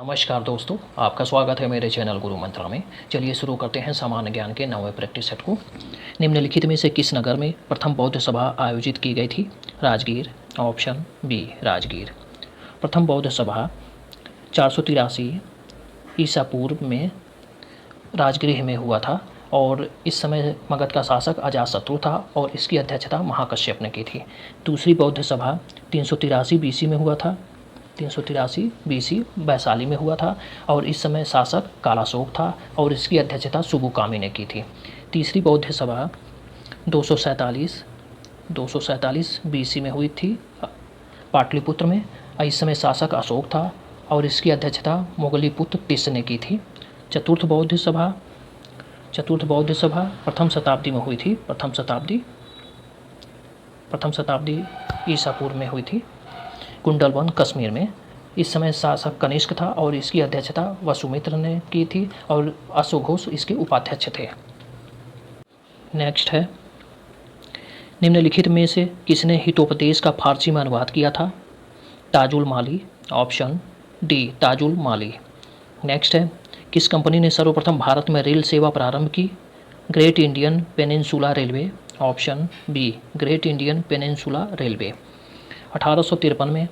नमस्कार दोस्तों, आपका स्वागत है मेरे चैनल गुरु मंत्रा में। चलिए शुरू करते हैं सामान्य ज्ञान के 9वें प्रैक्टिस सेट को। निम्नलिखित में से किस नगर में प्रथम बौद्ध सभा आयोजित की गई थी? राजगीर। Option B Rajgir. प्रथम बौद्ध सभा 483 ईसा पूर्व में राजगृह में हुआ था और इस समय मगध का शासक अजातशत्रु था और इसकी अध्यक्षता महाकश्यप ने की थी। दूसरी बौद्ध सभा 383 बीसी में हुआ था। 383 बीसी वैशाली में हुआ था और इस समय शासक कालाशोक था और इसकी अध्यक्षता सुबुकामी ने की थी। तीसरी बौद्ध सभा 247 बीसी में हुई थी पाटलिपुत्र में। इस समय शासक अशोक था और इसकी अध्यक्षता मोगलीपुत्र तिस्य ने की थी। चतुर्थ बौद्ध सभा प्रथम शताब्दी में हुई थी। प्रथम शताब्दी ईसा पूर्व में हुई थी कुंडलवन कश्मीर में। इस समय शासक कनिष्क था और इसकी अध्यक्षता वसुमित्र ने की थी और अश्वघोष इसके उपाध्यक्ष थे। नेक्स्ट है, निम्नलिखित में से किसने हितोपदेश का फारसी में अनुवाद किया था? ताजुल माली। ऑप्शन डी ताजुल माली। नेक्स्ट है, किस कंपनी ने सर्वप्रथम भारत में रेल सेवा प्रारंभ की? Great Indian peninsula railway. Option be great Indian peninsula railway. 1853 में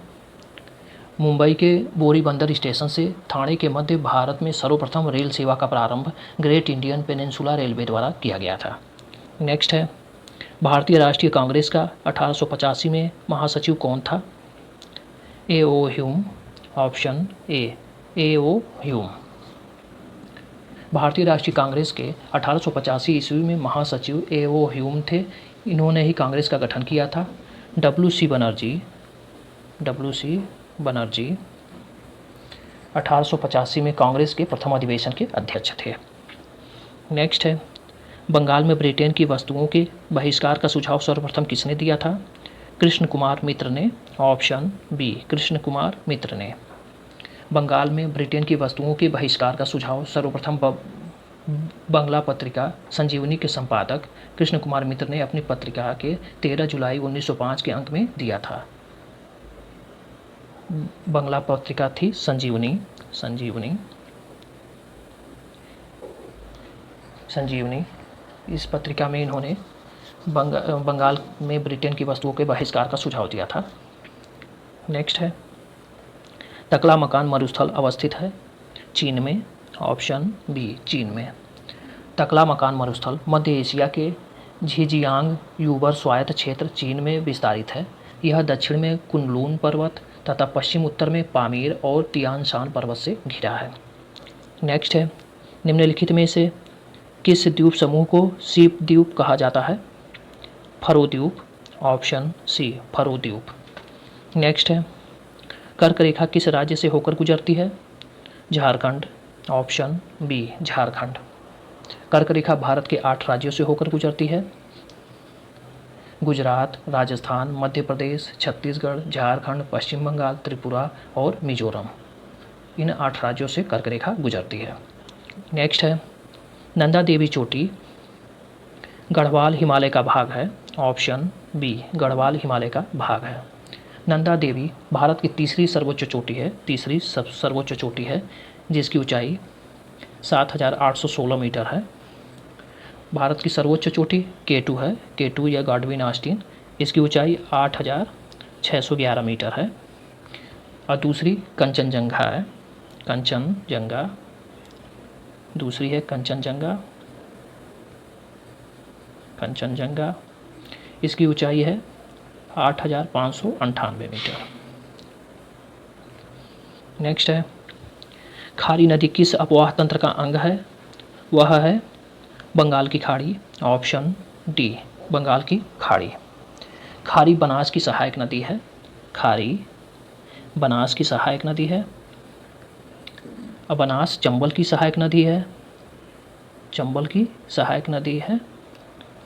मुंबई के बोरीबंदर स्टेशन से ठाणे के मध्य भारत में सर्वप्रथम रेल सेवा का प्रारंभ ग्रेट इंडियन पेनिनसुला रेलवे द्वारा किया गया था। नेक्स्ट है, भारतीय राष्ट्रीय कांग्रेस का 1885 में महासचिव कौन था? A.O.. Hume. Option A.O.. Hume. भारतीय राष्ट्रीय कांग्रेस के 1885 ईस्वी में महासचिव ए.ओ. ह्यूम थे। इन्होंने ही कांग्रेस का गठन किया था। डब्ल्यू.सी. बनर्जी 1885 में कांग्रेस के प्रथम अधिवेशन के अध्यक्ष थे। नेक्स्ट है, बंगाल में ब्रिटेन की वस्तुओं के बहिष्कार का सुझाव सर्वप्रथम किसने दिया था? कृष्ण कुमार मित्र ने। ऑप्शन बी कृष्ण कुमार मित्र ने। बंगाल में ब्रिटेन की वस्तुओं के बहिष्कार का सुझाव सर्वप्रथम बंगला पत्रिका संजीवनी के संपादक कृष्ण कुमार मित्र ने अपनी पत्रिका के 13 जुलाई 1905 के अंक में दिया था। बंगला पत्रिका थी संजीवनी। इस पत्रिका में इन्होंने बंगाल में ब्रिटेन की वस्तुओं के बहिष्कार का सुझाव दिया था। नेक्स्ट है, तकला मकान मरुस्थल अवस्थित है? चीन में। ऑप्शन बी चीन में। तकला मकान मरुस्थल मध्य एशिया के झिजियांग यूबर स्वायत्त क्षेत्र चीन में विस्तारित है। यह दक्षिण में कुनलून पर्वत तथा पश्चिम उत्तर में पामीर और तियानशान पर्वत से घिरा है। नेक्स्ट है, निम्नलिखित में से किस द्वीप समूह को सीप द्वीप कहा जाता है? फरो द्वीप। ऑप्शन सी फरो द्वीप। नेक्स्ट है, कर्क रेखा किस राज्य से होकर गुजरती है? झारखंड। Option B Jharkhand. कर्क रेखा भारत के 8 राज्यों से होकर गुजरती है। गुजरात, राजस्थान, मध्य प्रदेश, छत्तीसगढ़, झारखंड, पश्चिम बंगाल, त्रिपुरा और मिजोरम। इन 8 राज्यों से कर्क रेखा गुजरती है। नेक्स्ट है, नंदा देवी चोटी गढ़वाल हिमालय का भाग है। ऑप्शन बी गढ़वाल हिमालय का भाग है। नंदा देवी भारत की तीसरी सर्वोच्च चोटी है जिसकी ऊंचाई 7,816 मीटर है। भारत की सर्वोच्च चोटी K2 है। K2 या गाडविन आस्टीन, इसकी ऊंचाई 8,611 मीटर है। और दूसरी कंचनजंगा है। दूसरी है कंचनजंगा, इसकी ऊंचाई है 8,598 मीटर। नेक्स्ट है, खारी नदी किस अपवाह तंत्र का अंग है? वह है बंगाल की खाड़ी। ऑप्शन डी बंगाल की खाड़ी। खारी बनास की सहायक नदी है। और बनास चंबल की सहायक नदी है।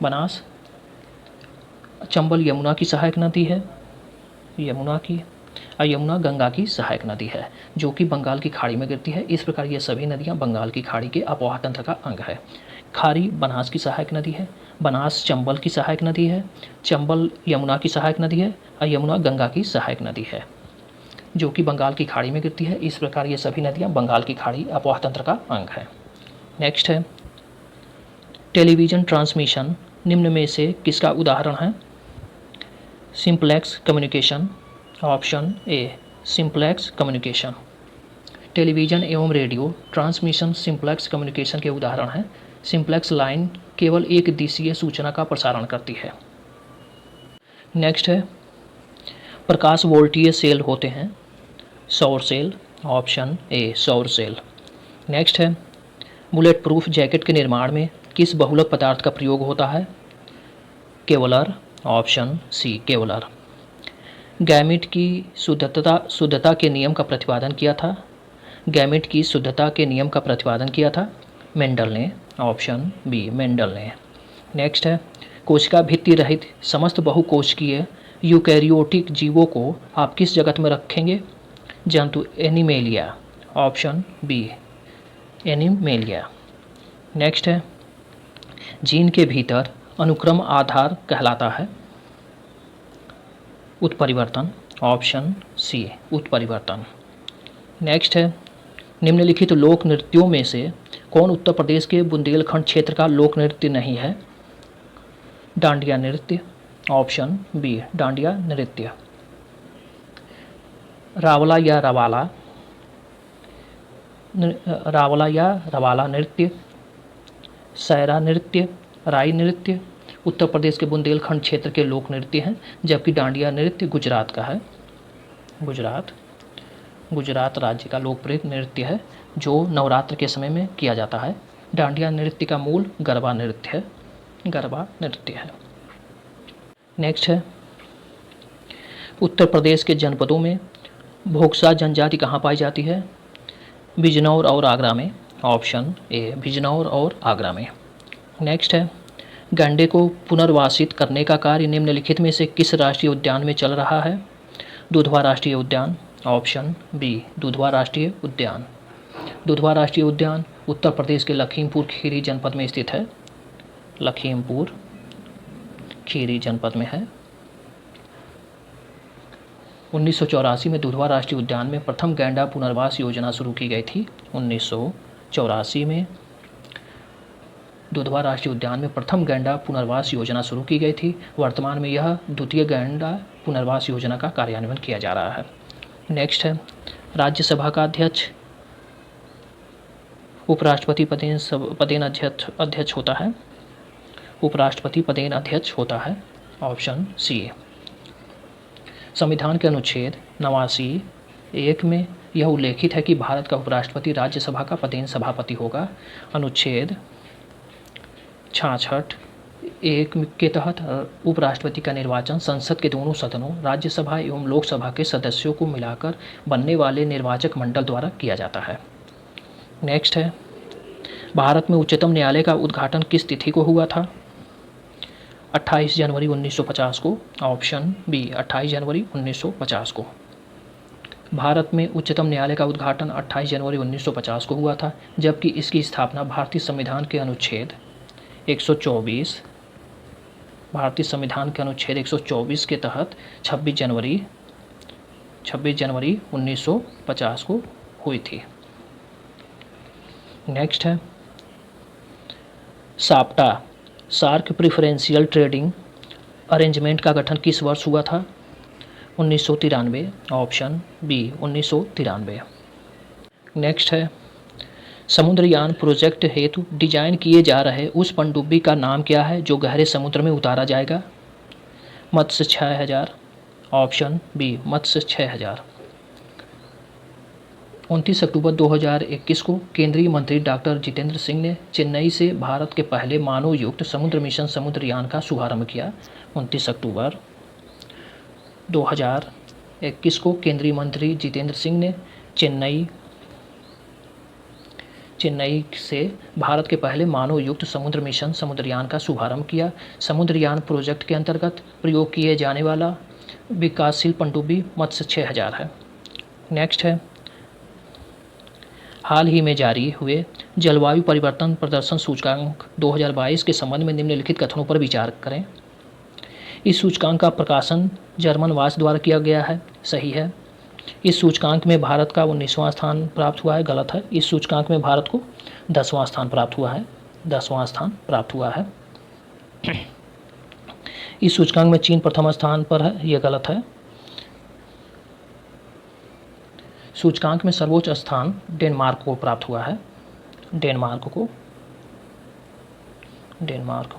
बनास चंबल यमुना की सहायक नदी है। और यमुना गंगा की सहायक नदी है जो कि बंगाल की खाड़ी में गिरती है। इस प्रकार ये सभी नदियाँ बंगाल की खाड़ी के अपवाह तंत्र का अंग है। खारी बनास की सहायक नदी है, बनास चंबल की सहायक नदी है, चंबल यमुना की सहायक नदी है और यमुना गंगा की सहायक नदी है। जो कि बंगाल की खाड़ी में गिरती है। इस प्रकार ये सभी नदियाँ बंगाल की खाड़ी अपवाह तंत्र का अंग है। नेक्स्ट है टेलीविज़न ट्रांसमिशन निम्न में से किसका उदाहरण है? Simplex communication. Option A simplex communication. Television एवं रेडियो ट्रांसमिशन सिंप्लेक्स कम्युनिकेशन के उदाहरण हैं। सिंप्लेक्स लाइन केवल एक दिशीय सूचना का प्रसारण करती है। नेक्स्ट है प्रकाश वोल्टीय सेल होते हैं। सौर सेल। ऑप्शन ए सौर सेल। नेक्स्ट है बुलेट प्रूफ जैकेट के निर्माण में किस बहुलक पदार्थ का प्रयोग होता है? Kevlar. Option C Kevlar. Gamete की शुद्धता के नियम का प्रतिपादन किया था? गैमीट की शुद्धता के नियम का प्रतिपादन किया था मेंडल ने। ऑप्शन बी मेंडल ने। नेक्स्ट है कोशिका भित्ति रहित समस्त बहुकोशिकीय यूकैरियोटिक जीवों को आप किस जगत में रखेंगे? जंतु Animalia. Option B Animalia. Next है जीन के भीतर अनुक्रम आधार कहलाता है? उत्परिवर्तन। ऑप्शन सी उत्परिवर्तन। नेक्स्ट है निम्नलिखित लोक नृत्यों में से कौन उत्तर प्रदेश के बुंदेलखंड क्षेत्र का लोक नृत्य नहीं है? डांडिया नृत्य। ऑप्शन बी डांडिया नृत्य। रावला या रवाला नृत्य, सैरा नृत्य, राई नृत्य उत्तर प्रदेश के बुंदेलखंड क्षेत्र के लोक नृत्य हैं, जबकि डांडिया नृत्य गुजरात का है। गुजरात राज्य का लोकप्रिय नृत्य है जो नवरात्र के समय में किया जाता है। डांडिया नृत्य का मूल गरबा नृत्य है। नेक्स्ट है उत्तर प्रदेश के जनपदों में भोक्सा जनजाति कहाँ पाई जाती है? बिजनौर और आगरा में। ऑप्शन ए बिजनौर और आगरा में। नेक्स्ट है गंडे को पुनर्वासित करने का कार्य निम्नलिखित में से किस राष्ट्रीय उद्यान में चल रहा है? दुधवा राष्ट्रीय उद्यान। ऑप्शन बी दुधवा राष्ट्रीय उद्यान। दुधवा राष्ट्रीय उद्यान उत्तर प्रदेश के लखीमपुर खीरी जनपद में स्थित है। लखीमपुर खीरी जनपद में है। 1984 में दुधवा राष्ट्रीय उद्यान में प्रथम गैंडा पुनर्वास योजना शुरू की गई थी। 1984 में दुधवा राष्ट्रीय उद्यान में प्रथम गैंडा पुनर्वास योजना शुरू की गई थी। वर्तमान में यह द्वितीय गैंडा पुनर्वास योजना का कार्यान्वयन किया जा रहा है। नेक्स्ट है राज्यसभा का अध्यक्ष उपराष्ट्रपति पदेन अध्यक्ष होता है। उपराष्ट्रपति पदेन अध्यक्ष होता है। Option C. संविधान के अनुच्छेद 89(1) में यह उल्लेखित है कि भारत का उपराष्ट्रपति राज्यसभा का पदेन सभापति होगा। अनुच्छेद 66(1) के तहत उपराष्ट्रपति का निर्वाचन संसद के दोनों सदनों राज्यसभा एवं लोकसभा के सदस्यों को मिलाकर बनने वाले निर्वाचक मंडल द्वारा किया जाता है। नेक्स्ट है भारत में उच्चतम न्यायालय का उद्घाटन किस तिथि को हुआ था? 28 जनवरी 1950 को। ऑप्शन बी 28 जनवरी 1950 को। भारत में उच्चतम न्यायालय का उद्घाटन 28 जनवरी 1950 को हुआ था, जबकि इसकी स्थापना भारतीय संविधान के अनुच्छेद 124 के तहत 26 जनवरी 1950 को हुई थी। नेक्स्ट है SAPTA SAARC preferential trading arrangement का गठन किस वर्ष हुआ था? 1993। Option B 1993। नेक्स्ट है समुद्रयान प्रोजेक्ट हेतु डिजाइन किए जा रहे उस पनडुब्बी का नाम क्या है जो गहरे समुद्र में उतारा जाएगा? मत्स्य 6000। ऑप्शन बी मत्स्य 6000। 29 अक्टूबर 2021 को केंद्रीय मंत्री डॉक्टर जितेंद्र सिंह ने चेन्नई से भारत के पहले मानव युक्त समुद्र मिशन समुद्रयान का शुभारंभ किया। 29 अक्टूबर 2021 को केंद्रीय मंत्री जितेंद्र सिंह ने चेन्नई से भारत के पहले मानव युक्त समुद्र मिशन समुद्रयान का शुभारंभ किया। समुद्रयान प्रोजेक्ट के अंतर्गत प्रयोग किए जाने वाला विकासशील पनडुब्बी मत्स्य 6000 है। नेक्स्ट है हाल ही में जारी हुए जलवायु परिवर्तन प्रदर्शन सूचकांक 2022 के संबंध में निम्नलिखित कथनों पर विचार करें। इस सूचकांक का प्रकाशन जर्मन वाच द्वारा किया गया है। सही है। इस सूचकांक में भारत का 19वां स्थान प्राप्त हुआ है, गलत है। इस सूचकांक में भारत को 10वां स्थान प्राप्त हुआ है, 10वां स्थान प्राप्त हुआ है। इस सूचकांक में चीन प्रथम स्थान पर है, यह गलत है। सूचकांक में सर्वोच्च स्थान डेनमार्क को प्राप्त हुआ है, डेनमार्क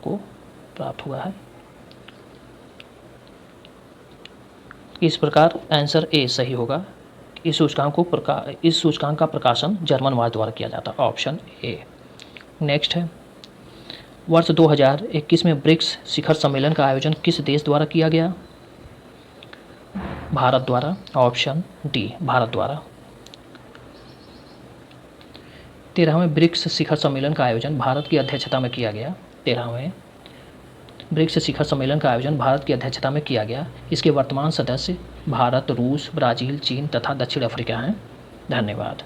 को प्राप्त हुआ है। इस प्रकार आंसर ए सही होगा। इस सूचकांक का प्रकाशन जर्मन वाद द्वारा किया जाता है, ऑप्शन ए। नेक्स्ट है, वर्ष 2021 में ब्रिक्स शिखर सम्मेलन का आयोजन किस देश द्वारा किया गया? भारत द्वारा, ऑप्शन डी, भारत द्वारा। 13वें ब्रिक्स शिखर सम्मेलन का आयोजन भारत की अध्यक्षता में किया गया। 13वें ब्रिक्स शिखर सम्मेलन का आयोजन भारत की अध्यक्षता में किया गया। इसके वर्तमान सदस्य भारत, रूस, ब्राज़ील, चीन तथा दक्षिण अफ्रीका हैं। धन्यवाद।